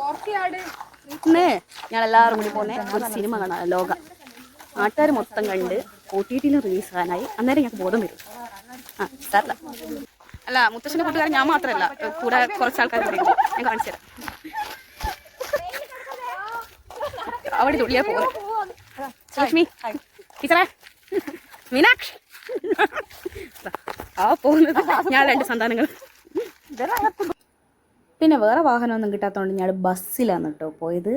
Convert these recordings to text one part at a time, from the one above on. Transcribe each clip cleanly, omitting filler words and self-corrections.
ഇന്ന് ഞങ്ങളെല്ലാവരും കൂടി പോകുന്ന ഒരു സിനിമ കാണാം, ലോക. നാട്ടുകാർ മൊത്തം കണ്ട് OTT റിലീസ് ആകാനായി. അന്നേരം ഞങ്ങൾക്ക് ബോധം വരും. സാറില്ല അല്ല, മുത്തശ്ശൻ്റെ കൂട്ടുകാരൻ ഞാൻ മാത്രമല്ല, കൂടെ കുറച്ച് ആൾക്കാർ കൂടി ഉണ്ട്. ഞാൻ കാണിച്ചു തരാം. അവിടെ തുള്ളിയാ പോകുന്നത്. ലക്ഷ്മി ടീച്ചറേ, മീനാക്ഷി ആ പോകുന്നത് ഞാൻ 2 സന്താനങ്ങൾ. പിന്നെ വേറെ വാഹനമൊന്നും കിട്ടാത്തതുകൊണ്ട് ഞാൻ ബസ്സിലാണ് കേട്ടോ പോയത്.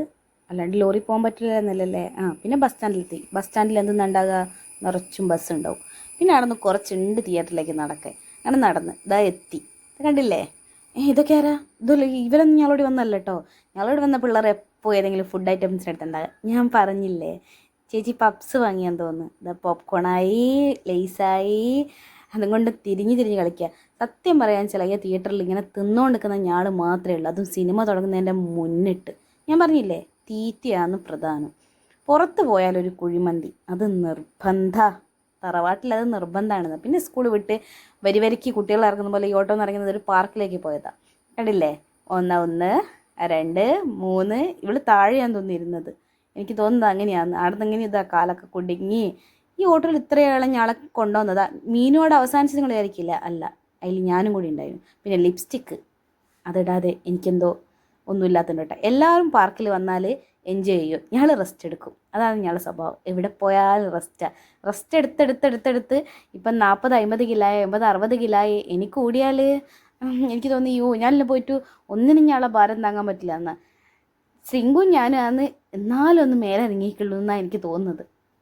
അല്ലാണ്ട് ലോറി പോകാൻ പറ്റില്ല എന്നല്ലേ. പിന്നെ ബസ് സ്റ്റാൻഡിലെത്തി. ബസ് സ്റ്റാൻഡിൽ എന്തെന്നുണ്ടാകുക, നിറച്ചും ബസ് ഉണ്ടാവും. പിന്നെ അവിടെ നിന്ന് കുറച്ചുണ്ട് തിയേറ്ററിലേക്ക് നടക്കാൻ. അങ്ങനെ നടന്ന് ഇതാ എത്തി. കണ്ടില്ലേ, ഇതൊക്കെ ആരാ? ഇതല്ല, ഇവരൊന്നും ഞങ്ങളോട് വന്നല്ല കേട്ടോ. ഞങ്ങളോട് വന്ന പിള്ളേർ എപ്പോൾ ഏതെങ്കിലും ഫുഡ് ഐറ്റംസ് എടുത്തുണ്ടാകുക. ഞാൻ പറഞ്ഞില്ലേ, ചേച്ചി പപ്സ് വാങ്ങിയാന്ന് തോന്നുന്നു. ഇതാ പോപ്കോണായി, ലേസായി, അതുകൊണ്ട് തിരിഞ്ഞ് കളിക്കുക. സത്യം പറയാൻ ചില തിയേറ്ററിൽ ഇങ്ങനെ തിന്നുകൊണ്ടിരിക്കുന്ന ഞാൾ മാത്രമേ ഉള്ളൂ. അതും സിനിമ തുടങ്ങുന്നതിൻ്റെ മുന്നിട്ട്. ഞാൻ പറഞ്ഞില്ലേ, തീറ്റയാണ് പ്രധാനം. പുറത്ത് പോയാലൊരു കുഴിമന്തി അത് നിർബന്ധ. തറവാട്ടിൽ അത് നിർബന്ധമാണെന്ന്. പിന്നെ സ്കൂൾ വിട്ട് വരിക്ക് കുട്ടികൾ ഇറങ്ങുന്ന പോലെ ഈ ഓട്ടോ എന്ന് ഇറങ്ങുന്നത് ഒരു പാർക്കിലേക്ക് പോയതാണ്. കണ്ടില്ലേ, 1 2 3. ഇവള് താഴെയാന്ന് തോന്നിയിരുന്നത്. എനിക്ക് തോന്നുന്നത് അങ്ങനെയാണ്. അവിടെ നിന്ന് ഇങ്ങനെ ഇതാ കാലൊക്കെ കുടുങ്ങി. ഈ ഓട്ടോയിൽ ഇത്രയോളം ഞാളെ കൊണ്ടുവന്നതാ. മീനോട് അവസാനിച്ച് നിങ്ങൾ വിചാരിക്കില്ല. അല്ല, അതിൽ ഞാനും കൂടി ഉണ്ടായിരുന്നു. പിന്നെ ലിപ്സ്റ്റിക്ക് അതിടാതെ എനിക്കെന്തോ ഒന്നുമില്ലാത്തതുണ്ട് കേട്ടോ. എല്ലാവരും പാർക്കിൽ വന്നാൽ എൻജോയ് ചെയ്യും, ഞങ്ങൾ റെസ്റ്റ് എടുക്കും. അതാണ് ഞങ്ങളുടെ സ്വഭാവം. എവിടെ പോയാലും റെസ്റ്റ് എടുത്തെടുത്ത് ഇപ്പം 40 50 കിലോയായി, 80 60 കിലോയായി. എനിക്ക് കൂടിയാൽ എനിക്ക് തോന്നി ഞാനില്ല പോയിട്ട് ഒന്നിനും ഞങ്ങളെ ഭാരം താങ്ങാൻ പറ്റില്ല. എന്നാൽ ശൃംഗും ഞാനാണ് എന്നാലും ഒന്ന് മേലെ ഇറങ്ങിക്കുള്ളൂ എന്നാണ് എനിക്ക് തോന്നുന്നത്.